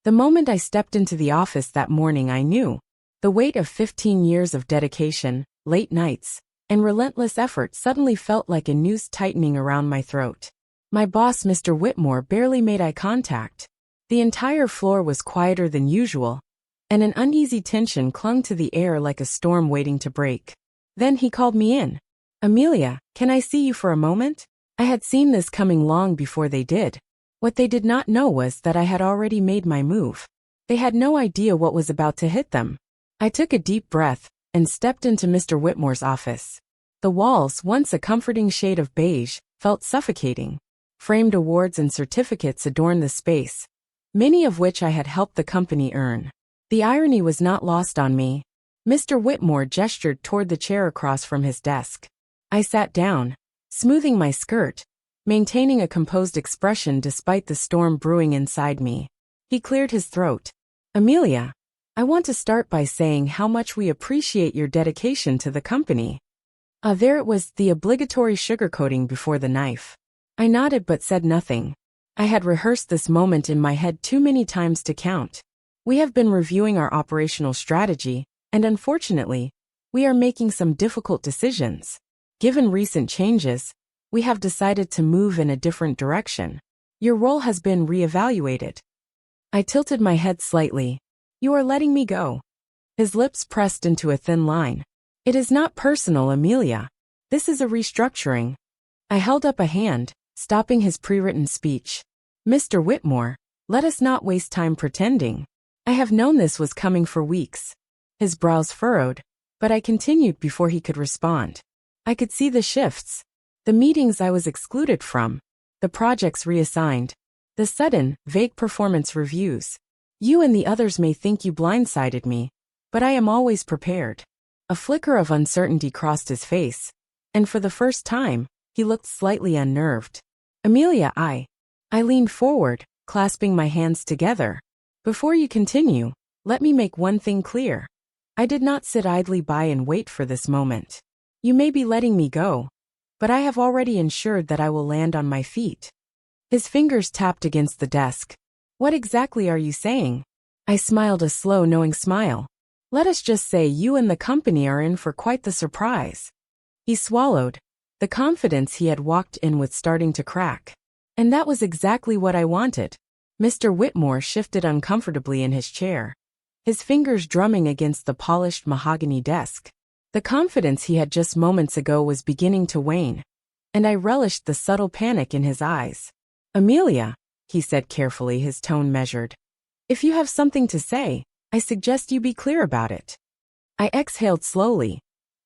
The moment I stepped into the office that morning, I knew. The weight of 15 years of dedication, late nights, and relentless effort suddenly felt like a noose tightening around my throat. My boss, Mr. Whitmore, barely made eye contact. The entire floor was quieter than usual, and an uneasy tension clung to the air like a storm waiting to break. Then he called me in. "Amelia, can I see you for a moment?" I had seen this coming long before they did. What they did not know was that I had already made my move. They had no idea what was about to hit them. I took a deep breath and stepped into Mr. Whitmore's office. The walls, once a comforting shade of beige, felt suffocating. Framed awards and certificates adorned the space, many of which I had helped the company earn. The irony was not lost on me. Mr. Whitmore gestured toward the chair across from his desk. I sat down, smoothing my skirt, maintaining a composed expression despite the storm brewing inside me. He cleared his throat. "Amelia, I want to start by saying how much we appreciate your dedication to the company." There it was, the obligatory sugarcoating before the knife. I nodded but said nothing. I had rehearsed this moment in my head too many times to count. We have been reviewing our operational strategy, and unfortunately, we are making some difficult decisions. Given recent changes, we have decided to move in a different direction. Your role has been reevaluated. I tilted my head slightly. "You are letting me go." His lips pressed into a thin line. "It is not personal, Amelia. This is a restructuring." I held up a hand, stopping his pre-written speech. "Mr. Whitmore, let us not waste time pretending. I have known this was coming for weeks." His brows furrowed, but I continued before he could respond. I could see the shifts. The meetings I was excluded from. The projects reassigned. The sudden, vague performance reviews. "You and the others may think you blindsided me, but I am always prepared." A flicker of uncertainty crossed his face, and for the first time, he looked slightly unnerved. "Amelia, I leaned forward, clasping my hands together. "Before you continue, let me make one thing clear. I did not sit idly by and wait for this moment. You may be letting me go, but I have already ensured that I will land on my feet." His fingers tapped against the desk. "What exactly are you saying?" I smiled, a slow, knowing smile. "Let us just say you and the company are in for quite the surprise." He swallowed. The confidence he had walked in with starting to crack. And that was exactly what I wanted. Mr. Whitmore shifted uncomfortably in his chair, his fingers drumming against the polished mahogany desk. The confidence he had just moments ago was beginning to wane, and I relished the subtle panic in his eyes. "Amelia," he said carefully, his tone measured. "If you have something to say, I suggest you be clear about it." I exhaled slowly,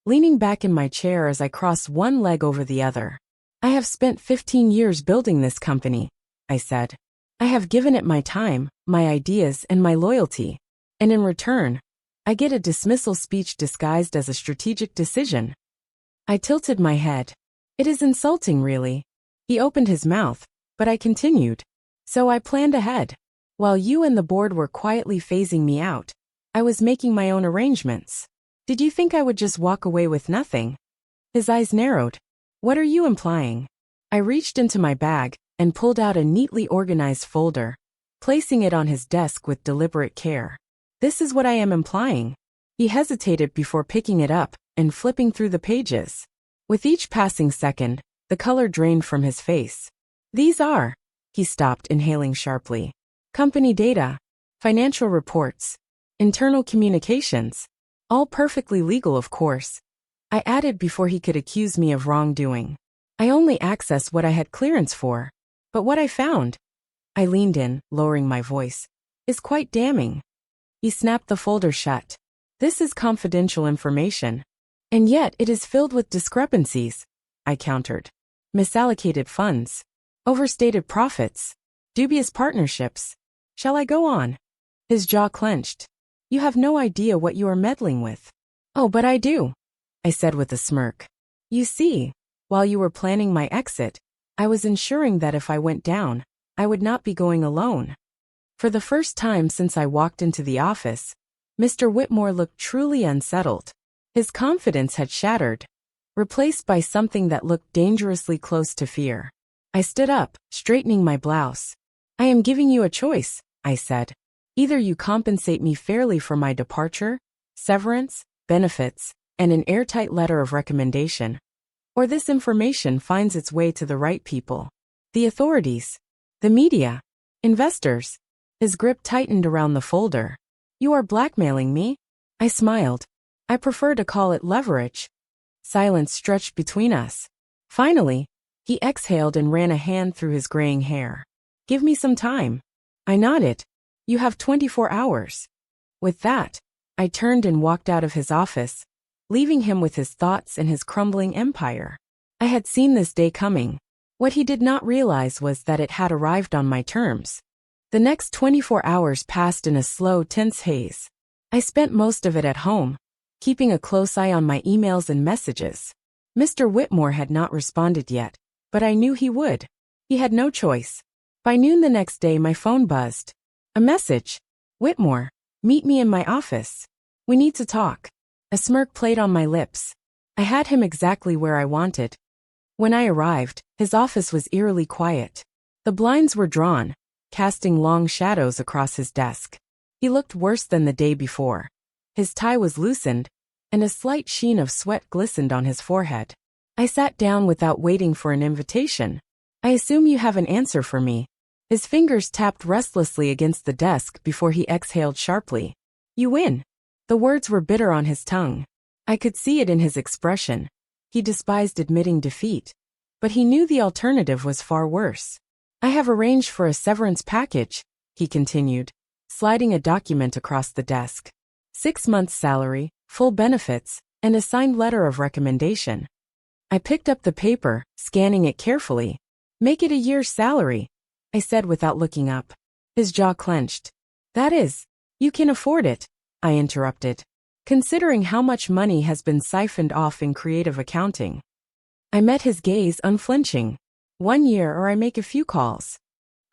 leaning back in my chair as I crossed one leg over the other. "I have spent 15 years building this company," I said. "I have given it my time, my ideas, and my loyalty. And in return, I get a dismissal speech disguised as a strategic decision." I tilted my head. "It is insulting, really." He opened his mouth, but I continued. "So I planned ahead. While you and the board were quietly phasing me out, I was making my own arrangements. Did you think I would just walk away with nothing?" His eyes narrowed. "What are you implying?" I reached into my bag and pulled out a neatly organized folder, placing it on his desk with deliberate care. "This is what I am implying." He hesitated before picking it up and flipping through the pages. With each passing second, the color drained from his face. "These are," he stopped, inhaling sharply, "company data, financial reports, internal communications, all perfectly legal, of course." I added before he could accuse me of wrongdoing. "I only access what I had clearance for. But what I found," I leaned in, lowering my voice, "is quite damning." He snapped the folder shut. "This is confidential information. And yet it is filled with discrepancies," I countered. "Misallocated funds, overstated profits, dubious partnerships. Shall I go on?" His jaw clenched. "You have no idea what you are meddling with." "Oh, but I do," I said with a smirk. "You see, while you were planning my exit, I was ensuring that if I went down, I would not be going alone." For the first time since I walked into the office, Mr. Whitmore looked truly unsettled. His confidence had shattered, replaced by something that looked dangerously close to fear. I stood up, straightening my blouse. "I am giving you a choice," I said. Either you compensate me fairly for my departure, severance, benefits, and an airtight letter of recommendation, or this information finds its way to the right people. The authorities, the media, investors. His grip tightened around the folder. You are blackmailing me? I smiled. I prefer to call it leverage. Silence stretched between us. Finally, he exhaled and ran a hand through his graying hair. Give me some time. I nodded. You have 24 hours. With that, I turned and walked out of his office, leaving him with his thoughts and his crumbling empire. I had seen this day coming. What he did not realize was that it had arrived on my terms. The next 24 hours passed in a slow, tense haze. I spent most of it at home, keeping a close eye on my emails and messages. Mr. Whitmore had not responded yet, but I knew he would. He had no choice. By noon the next day, my phone buzzed. A message. Whitmore, meet me in my office. We need to talk. A smirk played on my lips. I had him exactly where I wanted. When I arrived, his office was eerily quiet. The blinds were drawn, casting long shadows across his desk. He looked worse than the day before. His tie was loosened, and a slight sheen of sweat glistened on his forehead. I sat down without waiting for an invitation. I assume you have an answer for me. His fingers tapped restlessly against the desk before he exhaled sharply. You win. The words were bitter on his tongue. I could see it in his expression. He despised admitting defeat. But he knew the alternative was far worse. I have arranged for a severance package, he continued, sliding a document across the desk. 6 months' salary, full benefits, and a signed letter of recommendation. I picked up the paper, scanning it carefully. Make it a year's salary, I said without looking up. His jaw clenched. That is, you can afford it, I interrupted, considering how much money has been siphoned off in creative accounting. I met his gaze unflinching. 1 year or I make a few calls.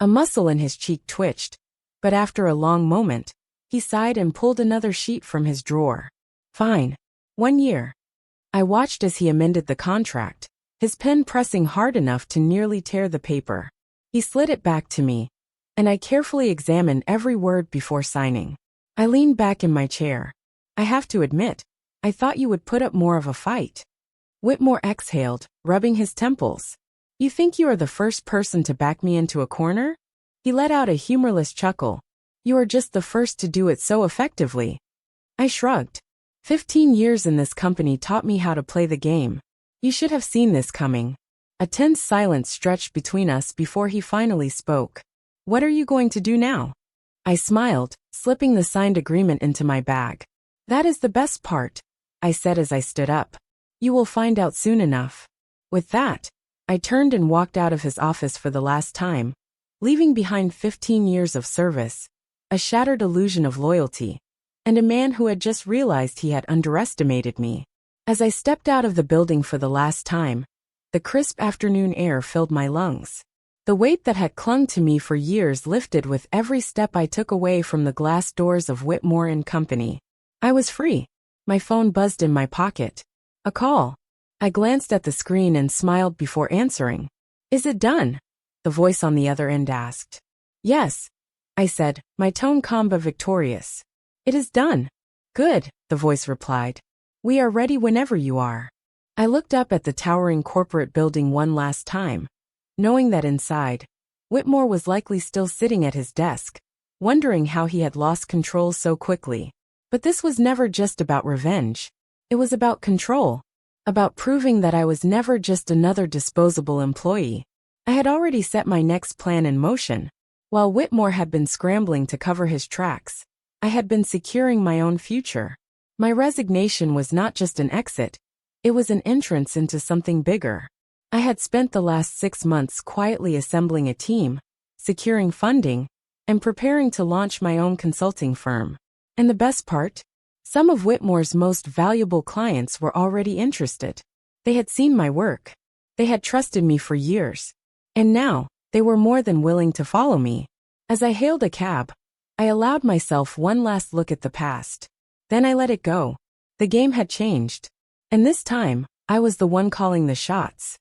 A muscle in his cheek twitched, but after a long moment, he sighed and pulled another sheet from his drawer. Fine. 1 year. I watched as he amended the contract, his pen pressing hard enough to nearly tear the paper. He slid it back to me, and I carefully examined every word before signing. I leaned back in my chair. I have to admit, I thought you would put up more of a fight. Whitmore exhaled, rubbing his temples. You think you are the first person to back me into a corner? He let out a humorless chuckle. You are just the first to do it so effectively. I shrugged. 15 years in this company taught me how to play the game. You should have seen this coming. A tense silence stretched between us before he finally spoke. What are you going to do now? I smiled, slipping the signed agreement into my bag. That is the best part, I said as I stood up. You will find out soon enough. With that, I turned and walked out of his office for the last time, leaving behind 15 years of service, a shattered illusion of loyalty, and a man who had just realized he had underestimated me. As I stepped out of the building for the last time, the crisp afternoon air filled my lungs. The weight that had clung to me for years lifted with every step I took away from the glass doors of Whitmore and Company. I was free. My phone buzzed in my pocket. A call. I glanced at the screen and smiled before answering. Is it done? The voice on the other end asked. Yes, I said, my tone calm but victorious. It is done. Good, the voice replied. We are ready whenever you are. I looked up at the towering corporate building one last time, knowing that inside, Whitmore was likely still sitting at his desk, wondering how he had lost control so quickly. But this was never just about revenge. It was about control, about proving that I was never just another disposable employee. I had already set my next plan in motion. While Whitmore had been scrambling to cover his tracks, I had been securing my own future. My resignation was not just an exit, it was an entrance into something bigger. I had spent the last 6 months quietly assembling a team, securing funding, and preparing to launch my own consulting firm. And the best part? Some of Whitmore's most valuable clients were already interested. They had seen my work. They had trusted me for years. And now, they were more than willing to follow me. As I hailed a cab, I allowed myself one last look at the past. Then I let it go. The game had changed. And this time, I was the one calling the shots.